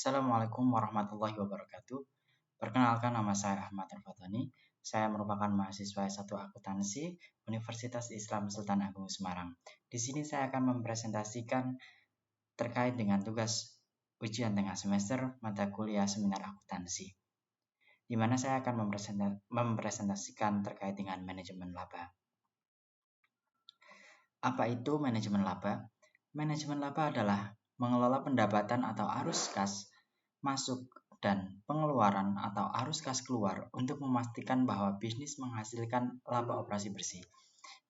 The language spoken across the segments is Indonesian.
Assalamualaikum warahmatullahi wabarakatuh. Perkenalkan, nama saya Ahmad Al-Fatani. Saya merupakan mahasiswa S1 Akuntansi Universitas Islam Sultan Agung Semarang. Di sini saya akan mempresentasikan terkait dengan tugas ujian tengah semester mata kuliah seminar akuntansi, di mana saya akan mempresentasikan terkait dengan manajemen laba. Apa itu manajemen laba? Manajemen laba adalah mengelola pendapatan atau arus kas masuk dan pengeluaran atau arus kas keluar untuk memastikan bahwa bisnis menghasilkan laba operasi bersih.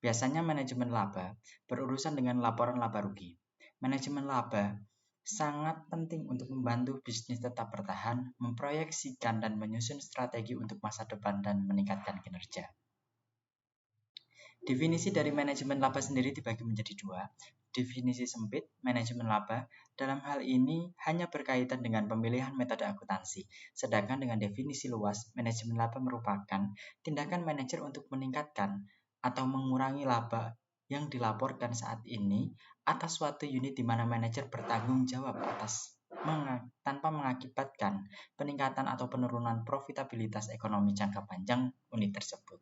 Biasanya manajemen laba berurusan dengan laporan laba rugi. Manajemen laba sangat penting untuk membantu bisnis tetap bertahan, memproyeksikan dan menyusun strategi untuk masa depan dan meningkatkan kinerja. Definisi dari manajemen laba sendiri dibagi menjadi dua. Definisi sempit, manajemen laba, dalam hal ini hanya berkaitan dengan pemilihan metode akuntansi. Sedangkan dengan definisi luas, manajemen laba merupakan tindakan manajer untuk meningkatkan atau mengurangi laba yang dilaporkan saat ini atas suatu unit di mana manajer bertanggung jawab atas tanpa mengakibatkan peningkatan atau penurunan profitabilitas ekonomi jangka panjang unit tersebut.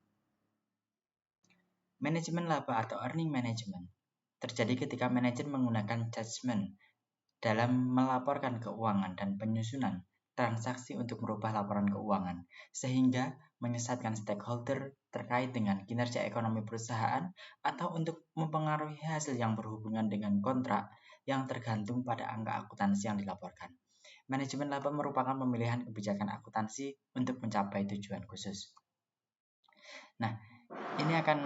Manajemen laba atau earning management terjadi ketika manajer menggunakan judgment dalam melaporkan keuangan dan penyusunan transaksi untuk merubah laporan keuangan, sehingga menyesatkan stakeholder terkait dengan kinerja ekonomi perusahaan atau untuk mempengaruhi hasil yang berhubungan dengan kontrak yang tergantung pada angka akuntansi yang dilaporkan. Manajemen laba merupakan pemilihan kebijakan akuntansi untuk mencapai tujuan khusus. Nah, ini akan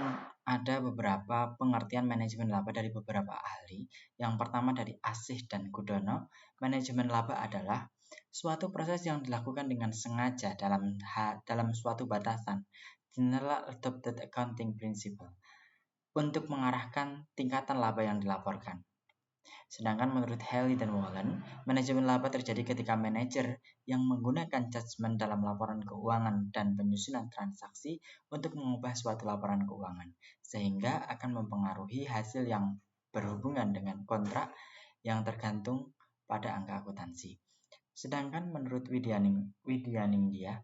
ada beberapa pengertian manajemen laba dari beberapa ahli. Yang pertama dari Asih dan Gudono, manajemen laba adalah suatu proses yang dilakukan dengan sengaja dalam suatu batasan General Adopted Accounting Principle untuk mengarahkan tingkatan laba yang dilaporkan. Sedangkan menurut Haley dan Wallen, manajemen laba terjadi ketika manajer yang menggunakan judgment dalam laporan keuangan dan penyusunan transaksi untuk mengubah suatu laporan keuangan, sehingga akan mempengaruhi hasil yang berhubungan dengan kontrak yang tergantung pada angka akuntansi. Sedangkan menurut Widyaningdia,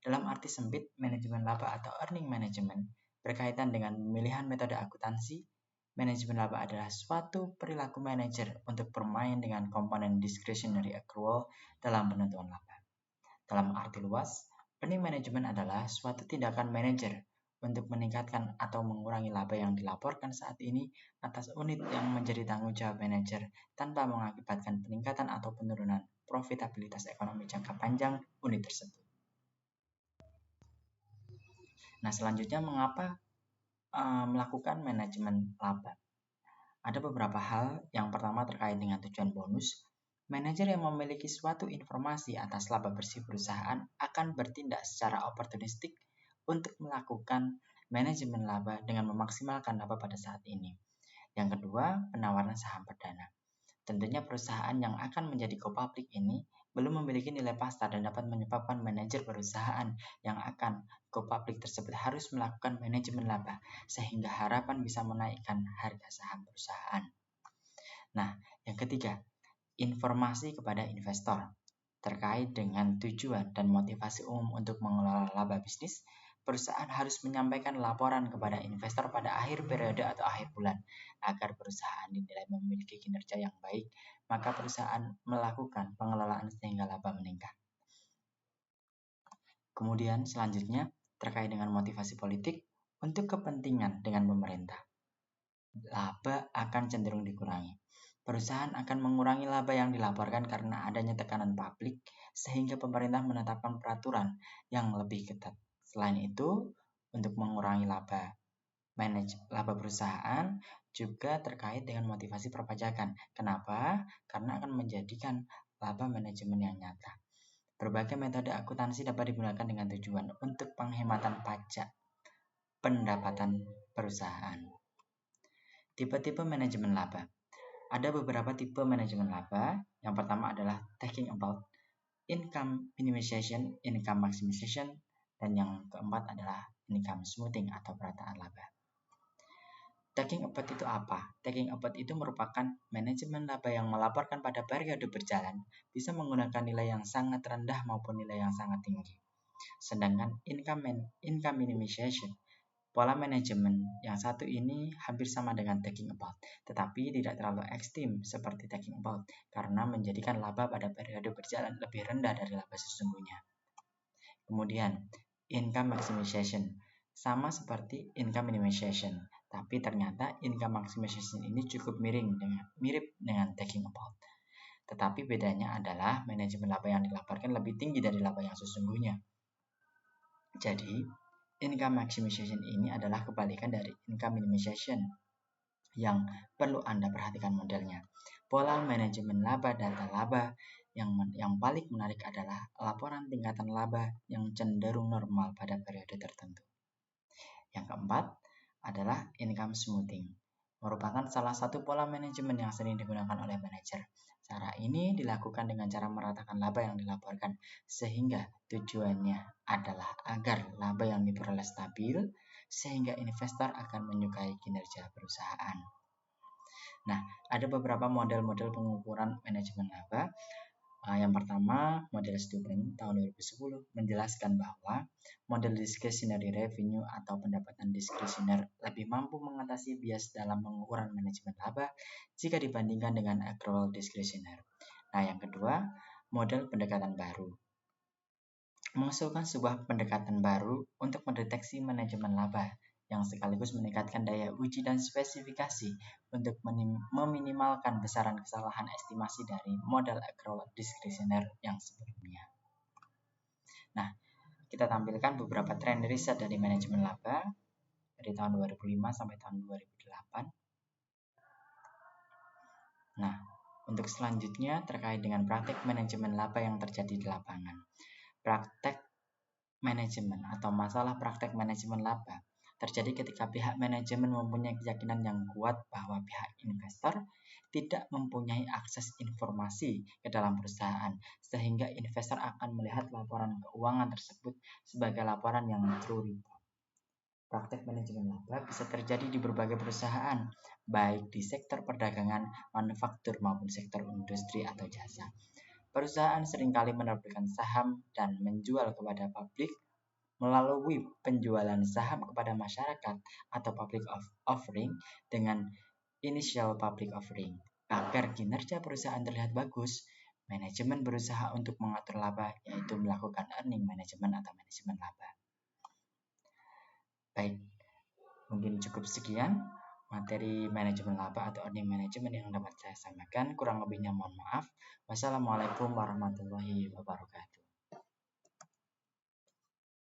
dalam arti sempit, manajemen laba atau earning management berkaitan dengan pemilihan metode akuntansi. Manajemen laba adalah suatu perilaku manajer untuk bermain dengan komponen discretionary accrual dalam penentuan laba. Dalam arti luas, earning management adalah suatu tindakan manajer untuk meningkatkan atau mengurangi laba yang dilaporkan saat ini atas unit yang menjadi tanggung jawab manajer tanpa mengakibatkan peningkatan atau penurunan profitabilitas ekonomi jangka panjang unit tersebut. Nah, selanjutnya mengapa melakukan manajemen laba? Ada beberapa hal. Yang pertama terkait dengan tujuan bonus. Manajer yang memiliki suatu informasi atas laba bersih perusahaan akan bertindak secara oportunistik untuk melakukan manajemen laba dengan memaksimalkan laba pada saat ini. Yang kedua, penawaran saham perdana. Tentunya perusahaan yang akan menjadi go public ini belum memiliki nilai pasta dan dapat menyebabkan manajer perusahaan yang akan go public tersebut harus melakukan manajemen laba sehingga harapan bisa menaikkan harga saham perusahaan. Nah, yang ketiga, informasi kepada investor terkait dengan tujuan dan motivasi umum untuk mengelola laba bisnis. Perusahaan harus menyampaikan laporan kepada investor pada akhir periode atau akhir bulan agar perusahaan dinilai memiliki kinerja yang baik, maka perusahaan melakukan pengelolaan sehingga laba meningkat. Kemudian selanjutnya terkait dengan motivasi politik untuk kepentingan dengan pemerintah. Laba akan cenderung dikurangi. Perusahaan akan mengurangi laba yang dilaporkan karena adanya tekanan publik sehingga pemerintah menetapkan peraturan yang lebih ketat. Selain itu, untuk mengurangi laba perusahaan juga terkait dengan motivasi perpajakan. Kenapa? Karena akan menjadikan laba manajemen yang nyata. Berbagai metode akuntansi dapat digunakan dengan tujuan untuk penghematan pajak pendapatan perusahaan. Tipe-tipe manajemen laba. Ada beberapa tipe manajemen laba. Yang pertama adalah thinking about income minimization, income maximization, dan yang keempat adalah income smoothing atau perataan laba. Taking about itu apa? Taking about itu merupakan manajemen laba yang melaporkan pada periode berjalan bisa menggunakan nilai yang sangat rendah maupun nilai yang sangat tinggi. Sedangkan income minimization, pola manajemen yang satu ini hampir sama dengan taking about, tetapi tidak terlalu ekstrim seperti taking about karena menjadikan laba pada periode berjalan lebih rendah dari laba sesungguhnya. Kemudian, income maximization sama seperti income minimization, tapi ternyata income maximization ini cukup mirip dengan taking about. Tetapi bedanya adalah manajemen laba yang dilaporkan lebih tinggi dari laba yang sesungguhnya. Jadi, income maximization ini adalah kebalikan dari income minimization yang perlu Anda perhatikan modelnya. Pola manajemen laba data laba yang paling menarik adalah laporan tingkatan laba yang cenderung normal pada periode tertentu. Yang keempat adalah income smoothing, merupakan salah satu pola manajemen yang sering digunakan oleh manajer. Cara ini dilakukan dengan cara meratakan laba yang dilaporkan, sehingga tujuannya adalah agar laba yang diperoleh stabil, sehingga investor akan menyukai kinerja perusahaan. Nah, ada beberapa model-model pengukuran manajemen laba. Yang pertama, model Steuben tahun 2010 menjelaskan bahwa model discretionary revenue atau pendapatan diskresioner lebih mampu mengatasi bias dalam pengukuran manajemen laba jika dibandingkan dengan accrual discretionary. Nah, yang kedua, model pendekatan baru mengusulkan sebuah pendekatan baru untuk mendeteksi manajemen laba yang sekaligus meningkatkan daya uji dan spesifikasi untuk meminimalkan besaran kesalahan estimasi dari model accrual discretionary yang sebelumnya. Nah, kita tampilkan beberapa tren riset dari manajemen laba dari tahun 2005 sampai tahun 2008. Nah, untuk selanjutnya terkait dengan praktek manajemen laba yang terjadi di lapangan. Praktek manajemen atau masalah praktek manajemen laba terjadi ketika pihak manajemen mempunyai keyakinan yang kuat bahwa pihak investor tidak mempunyai akses informasi ke dalam perusahaan, sehingga investor akan melihat laporan keuangan tersebut sebagai laporan yang true report. Praktek manajemen laba bisa terjadi di berbagai perusahaan, baik di sektor perdagangan, manufaktur maupun sektor industri atau jasa. Perusahaan seringkali menerbitkan saham dan menjual kepada publik melalui penjualan saham kepada masyarakat atau public offering dengan initial public offering. Agar kinerja perusahaan terlihat bagus, manajemen berusaha untuk mengatur laba, yaitu melakukan earning management atau manajemen laba. Baik, mungkin cukup sekian materi manajemen laba atau earning management yang dapat saya sampaikan. Kurang lebihnya mohon maaf. Wassalamualaikum warahmatullahi wabarakatuh.